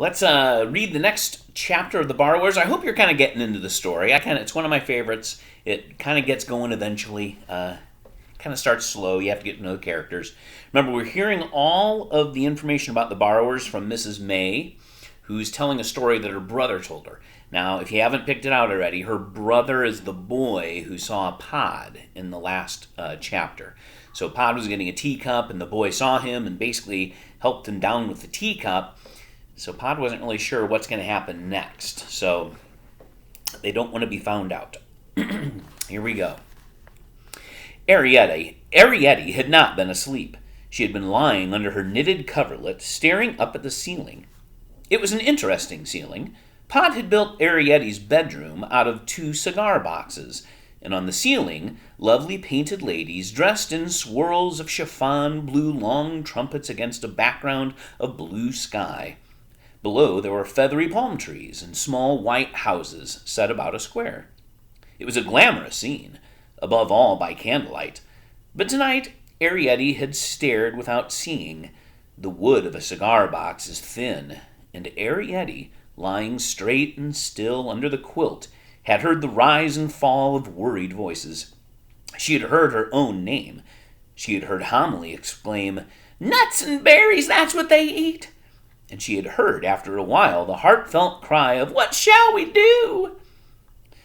Let's read the next chapter of The Borrowers. I hope you're kind of getting into the story. It's one of my favorites. It kind of gets going eventually. Kind of starts slow. You have to get to know the characters. Remember, we're hearing all of the information about the borrowers from Mrs. May, who's telling a story that her brother told her. Now, if you haven't picked it out already, her brother is the boy who saw Pod in the last chapter. So Pod was getting a teacup, and the boy saw him and basically helped him down with the teacup. So Pod wasn't really sure what's going to happen next. So they don't want to be found out. Here we go. Arrietty had not been asleep. She had been lying under her knitted coverlet, staring up at the ceiling. It was an interesting ceiling. Pod had built Arrietty's bedroom out of 2 cigar boxes, and on the ceiling, lovely painted ladies dressed in swirls of chiffon blew long trumpets against a background of blue sky. Below, there were feathery palm trees and small white houses set about a square. It was a glamorous scene, above all by candlelight. But tonight, Arrietty had stared without seeing. The wood of a cigar box is thin, and Arrietty, lying straight and still under the quilt, had heard the rise and fall of worried voices. She had heard her own name. She had heard Homily exclaim, "Nuts and berries, that's what they eat!" And she had heard, after a while, the heartfelt cry of, "What shall we do?"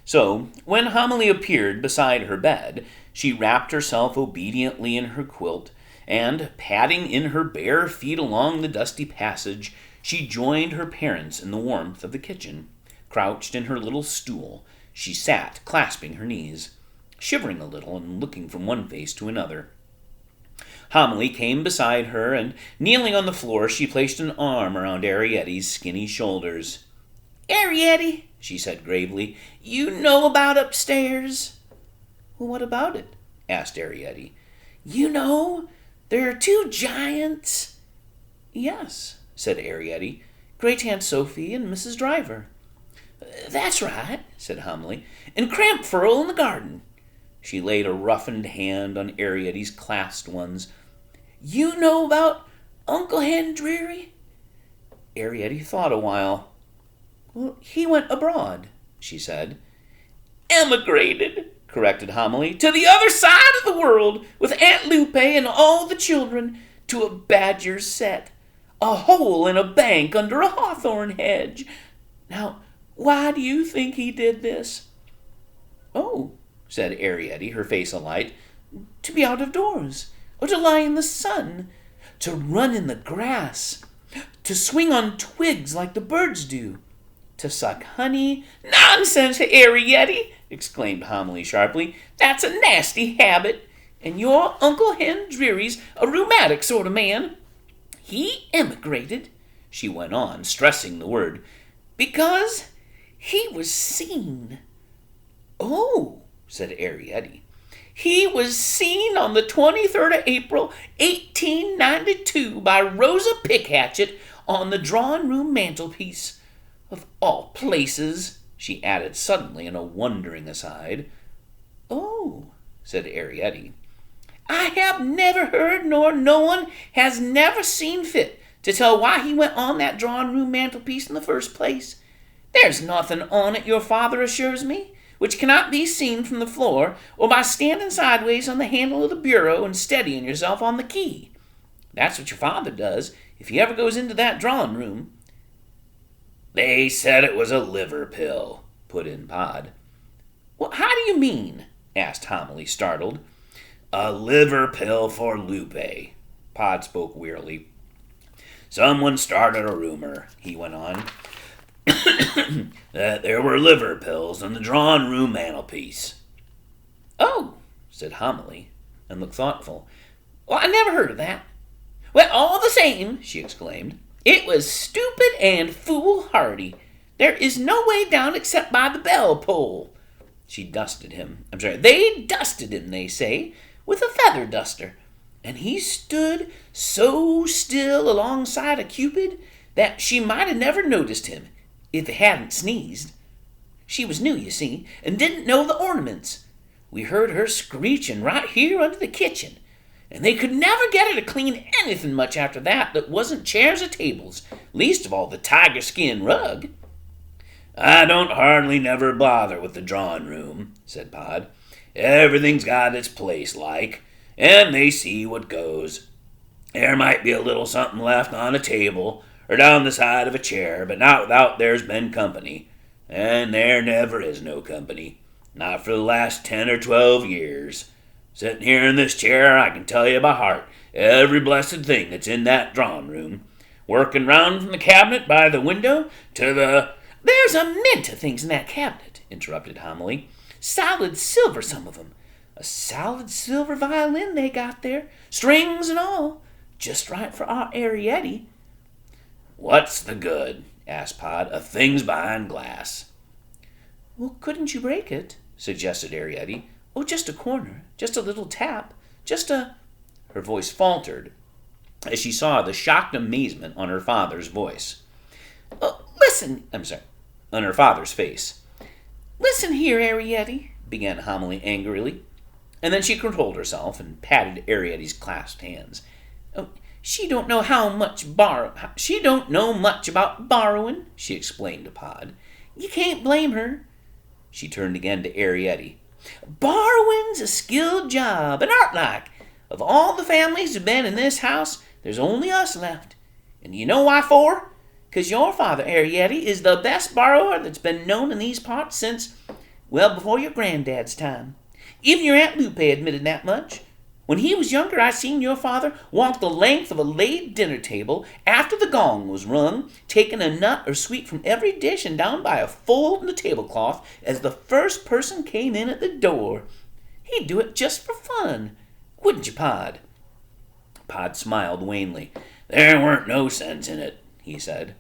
So, when Homily appeared beside her bed, she wrapped herself obediently in her quilt, and, padding in her bare feet along the dusty passage, she joined her parents in the warmth of the kitchen. Crouched in her little stool, she sat clasping her knees, shivering a little and looking from one face to another. Homily came beside her, and, kneeling on the floor, she placed an arm around Arrietty's skinny shoulders. "Arrietty," she said gravely, "you know about upstairs." "Well, what about it?" asked Arrietty. "You know, there are 2 giants." "Yes," said Arrietty, "Great-Aunt Sophie and Mrs. Driver." "That's right," said Homily, "and Crampfurl in the garden." She laid a roughened hand on Arrietty's clasped ones. "You know about Uncle Hen Dreary?" Arrietty thought a while. "Well, he went abroad," she said. "Emigrated," corrected Homily, "to the other side of the world, with Aunt Lupe and all the children, to a badger's set, a hole in a bank under a hawthorn hedge. Now, why do you think he did this?" "Oh," said Arrietty, her face alight, "to be out of doors, or to lie in the sun, to run in the grass, to swing on twigs like the birds do, to suck honey." "Nonsense, Arrietty!" exclaimed Homily sharply. "That's a nasty habit, and your Uncle Hen Dreary's a rheumatic sort of man. He emigrated," she went on, stressing the word, "because he was seen." "Oh," said Arrietty. "He was seen on the 23rd of April, 1892, by Rosa Pickhatchet on the drawing-room mantelpiece. Of all places," she added suddenly in a wondering aside. "Oh," said Arrietty. "I have never heard, nor no one has never seen fit to tell why he went on that drawing-room mantelpiece in the first place. There's nothing on it, your father assures me, which cannot be seen from the floor or by standing sideways on the handle of the bureau and steadying yourself on the key. That's what your father does if he ever goes into that drawing-room." "They said it was a liver pill," put in Pod. "Well, how do you mean?" asked Homily, startled. "A liver pill for Lupe," Pod spoke wearily. "Someone started a rumor," he went on, "that there were liver pills on the drawing-room mantelpiece." "Oh," said Homily, and looked thoughtful. "Well, I never heard of that." "Well, all the same," she exclaimed, "it was stupid and foolhardy. There is no way down except by the bell pull." They dusted him, they say, with a feather duster, and he stood so still alongside of Cupid that she might have never noticed him if he hadn't sneezed. She was new, you see, and didn't know the ornaments. We heard her screeching right here under the kitchen, and they could never get her to clean anything much after that wasn't chairs or tables, least of all the tiger skin rug. I don't hardly never bother with the drawing room, said Pod. Everything's got its place like, and they see what goes. There might be a little something left on a table, or down the side of a chair, but not without there's been company. And there never is no company, not for the last 10 or 12 years. Sitting here in this chair, I can tell you by heart every blessed thing that's in that drawing room. Working round from the cabinet by the window to the... There's a mint of things in that cabinet, interrupted Homily. Solid silver, some of 'em. A solid silver violin they got there, strings and all. Just right for our Arrietty. What's the good, asked Pod, of things behind glass? Well, couldn't you break it, suggested Arrietty. Oh, just a corner, just a little tap, just a... Her voice faltered as she saw the shocked amazement on her father's voice. On her father's face. Listen here, Arrietty, began Homily angrily, and then she controlled herself and patted Arrietty's clasped hands. Oh, she don't know much about borrowing, she explained to Pod. You can't blame her. She turned again to Arrietty. Borrowing's a skilled job, an art-like. Of all the families who've been in this house, there's only us left. And you know why for? 'Cause your father, Arrietty, is the best borrower that's been known in these parts since, well, before your granddad's time. Even your Aunt Lupe admitted that much. When he was younger, I seen your father walk the length of a laid dinner table after the gong was rung, taking a nut or sweet from every dish and down by a fold in the tablecloth as the first person came in at the door. He'd do it just for fun. Wouldn't you, Pod? Pod smiled wanly. There weren't no sense in it, he said.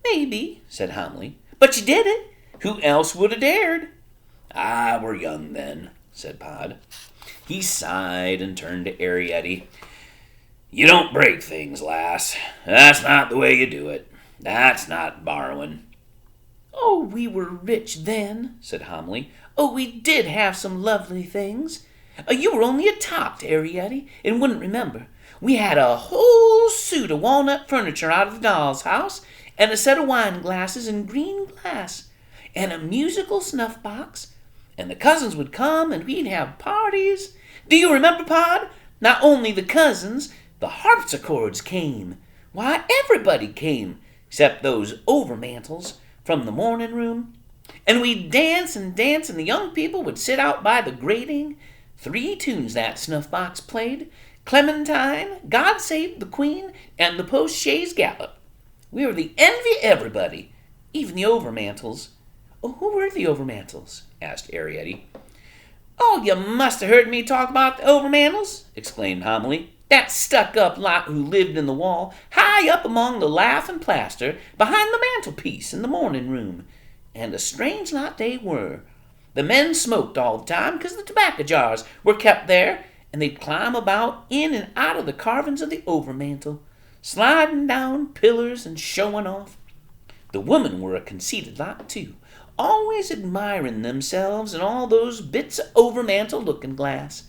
Maybe, said Homily, but you did it. Who else would have dared? I were young then, said Pod. He sighed and turned to Arrietty. You don't break things, lass. That's not the way you do it. That's not borrowing. Oh, we were rich then, said Homily. Oh, we did have some lovely things. You were only a tot, Arrietty, and wouldn't remember. We had a whole suit of walnut furniture out of the doll's house, and a set of wine glasses in green glass, and a musical snuff box, and the cousins would come, and we'd have parties. Do you remember, Pod? Not only the cousins, the harpsichords came. Why, everybody came, except those overmantels from the morning room. And we'd dance and dance, and the young people would sit out by the grating. 3 tunes that snuff box played: Clementine, God Save the Queen, and the Post-Chaise Gallop. We were the envy of everybody, even the overmantels. Oh, who were the overmantels? Asked Arrietty. Oh, you must have heard me talk about the overmantels, exclaimed Homily. That stuck-up lot who lived in the wall, high up among the lath and plaster, behind the mantelpiece in the morning room. And a strange lot they were. The men smoked all the time, 'cause the tobacco jars were kept there, and they'd climb about in and out of the carvings of the overmantel, sliding down pillars and showing off. The women were a conceited lot, too, always admiring themselves in all those bits of overmantel looking-glass.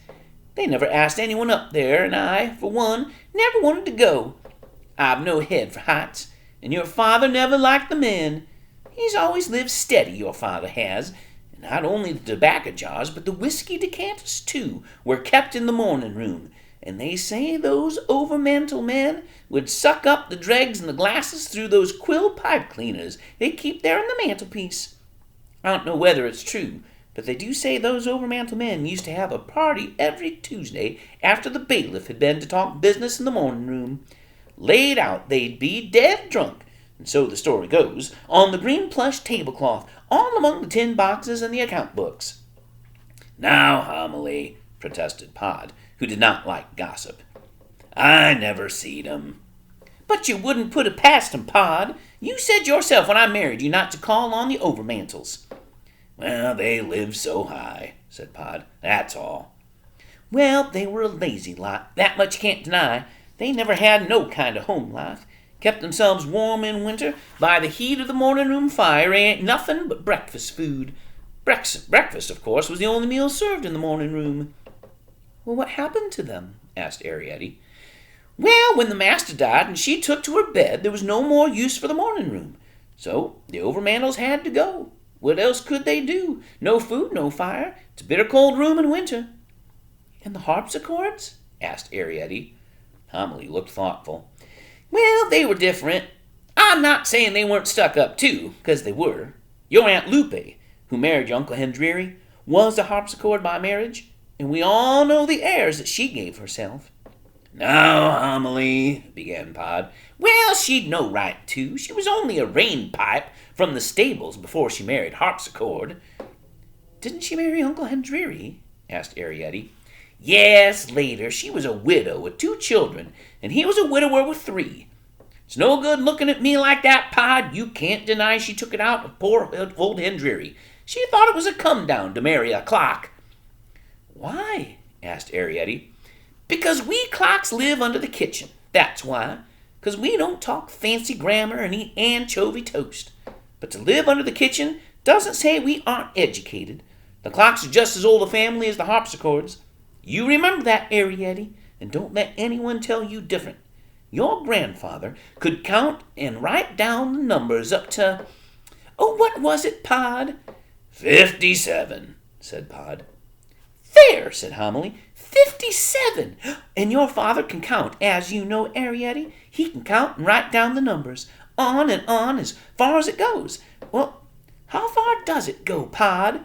They never asked anyone up there, and I, for one, never wanted to go. I've no head for heights, and your father never liked the men. He's always lived steady, your father has, and not only the tobacco jars, but the whiskey decanters, too, were kept in the morning room, and they say those overmantel men would suck up the dregs and the glasses through those quill pipe cleaners they keep there in the mantelpiece. I don't know whether it's true, but they do say those overmantel men used to have a party every Tuesday after the bailiff had been to talk business in the morning room. Laid out they'd be, dead drunk, and so the story goes, on the green plush tablecloth, all among the tin boxes and the account books. Now, Homily, protested Pod, who did not like gossip. I never seed 'em. But you wouldn't put it past 'em, Pod. You said yourself when I married you not to call on the overmantels. Well, they lived so high, said Pod. That's all. Well, they were a lazy lot. That much you can't deny. They never had no kind of home life. Kept themselves warm in winter by the heat of the morning room fire. Ain't nothing but breakfast food. Breakfast, of course, was the only meal served in the morning room. Well, what happened to them? asked Arrietty. Well, when the master died and she took to her bed, there was no more use for the morning room. So the overmantels had to go. What else could they do? No food, no fire. It's a bitter cold room in winter. And the harpsichords? Asked Arrietty. Homily looked thoughtful. Well, they were different. I'm not saying they weren't stuck up too, because they were. Your Aunt Lupe, who married your Uncle Hendry, was a harpsichord by marriage, and we all know the airs that she gave herself. Now, Homily, began Pod. Well, she'd no right to. She was only a rain pipe from the stables before she married harpsichord. Didn't she marry Uncle Hendry? Asked Arrietty. Yes, later. She was a widow with 2 children, and he was a widower with 3. It's no good looking at me like that, Pod. You can't deny she took it out of poor old Hendry. She thought it was a come-down to marry a clock. Why? Asked Arrietty. Because we clocks live under the kitchen. That's why. Because we don't talk fancy grammar and eat anchovy toast. But to live under the kitchen doesn't say we aren't educated. The clocks are just as old a family as the harpsichords. You remember that, Arrietty, and don't let anyone tell you different. Your grandfather could count and write down the numbers up to... Oh, what was it, Pod? 57, said Pod. There, said Homily. 57! And your father can count, as you know, Arrietty. He can count and write down the numbers, on and on as far as it goes. Well, how far does it go, Pod?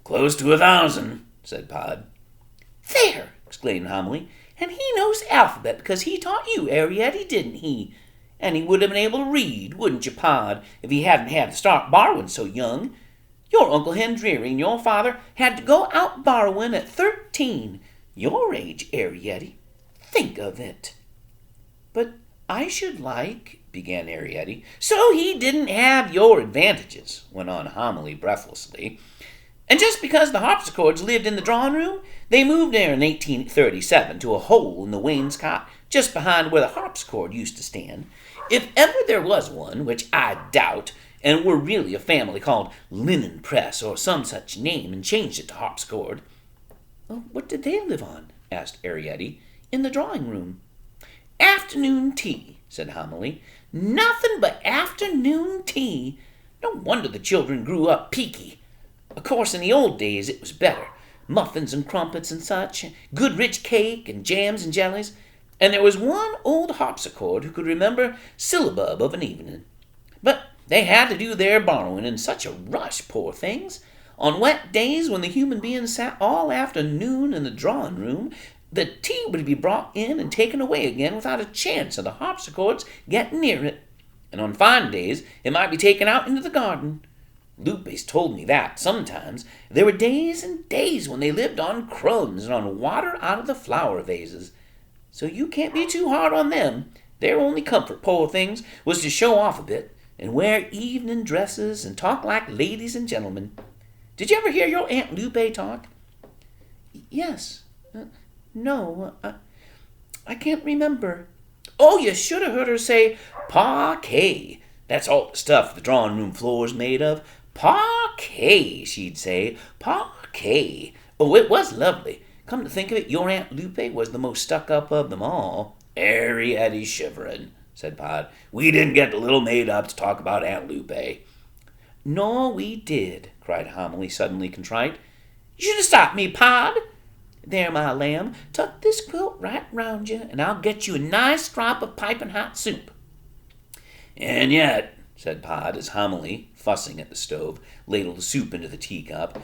Close to 1,000, said Pod. There, exclaimed Homily. And he knows alphabet because he taught you, Arrietty, didn't he? And he would have been able to read, wouldn't you, Pod, if he hadn't had to start borrowing so young? Your Uncle Hendry and your father had to go out borrowing at 13. Your age, Arrietty. Think of it. But I should like, began Arrietty. So he didn't have your advantages, went on Homily breathlessly. And just because the harpsichords lived in the drawing-room, they moved there in 1837 to a hole in the wainscot just behind where the harpsichord used to stand. If ever there was one, which I doubt, and were really a family called Linen Press or some such name and changed it to harpsichord. Well, what did they live on? Asked Arrietty. In the drawing-room. Afternoon tea, said Homily. Nothing but afternoon tea. No wonder the children grew up peaky. Of course, in the old days it was better. Muffins and crumpets and such, good rich cake and jams and jellies. And there was one old harpsichord who could remember syllabub of an evening. But they had to do their borrowing in such a rush, poor things. On wet days when the human beings sat all afternoon in the drawing-room, the tea would be brought in and taken away again without a chance of the harpsichords getting near it. And on fine days it might be taken out into the garden. Lupe's told me that sometimes there were days and days when they lived on crumbs and on water out of the flower vases. So you can't be too hard on them. Their only comfort, poor things, was to show off a bit and wear evening dresses and talk like ladies and gentlemen. Did you ever hear your Aunt Lupe talk? Yes. No. I can't remember. Oh, you should have heard her say parquet. That's all the stuff the drawing-room floor's made of. Parquet, she'd say. Parquet. Oh, it was lovely. Come to think of it, your Aunt Lupe was the most stuck-up of them all. Arrietty shivering, said Pod. We didn't get the little maid up to talk about Aunt Lupe. No, we did, cried Homily, suddenly contrite. You should have stopped me, Pod. There, my lamb, tuck this quilt right round you, and I'll get you a nice drop of piping hot soup. And yet, said Pod, as Homily, fussing at the stove, ladled the soup into the teacup,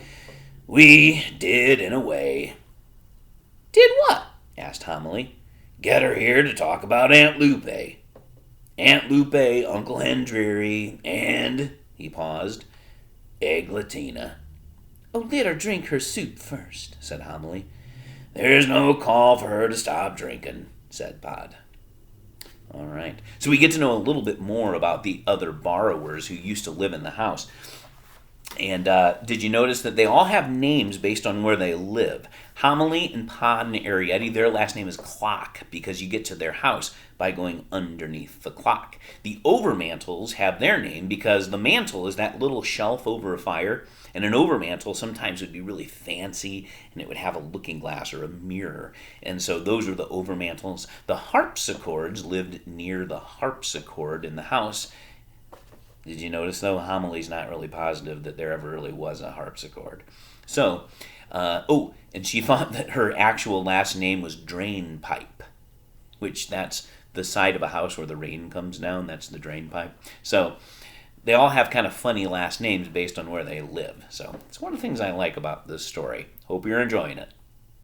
we did, in a way. Did what? Asked Homily. Get her here to talk about Aunt Lupe. Aunt Lupe, Uncle Hendry, and, he paused, Eglatina. Oh, let her drink her soup first, said Homily. There's no call for her to stop drinking, said Pod. All right. So we get to know a little bit more about the other borrowers who used to live in the house. And did you notice that they all have names based on where they live? Homily and Pod and Arrietty, their last name is Clock because you get to their house by going underneath the clock. The Overmantles have their name because the mantle is that little shelf over a fire, and an overmantle sometimes would be really fancy and it would have a looking glass or a mirror. And so those are the overmantles. The harpsichords lived near the harpsichord in the house. Did you notice, though, Homily's not really positive that there ever really was a harpsichord. So, and she thought that her actual last name was Drain Pipe, which that's the side of a house where the rain comes down. That's the drain pipe. So they all have kind of funny last names based on where they live. So it's one of the things I like about this story. Hope you're enjoying it.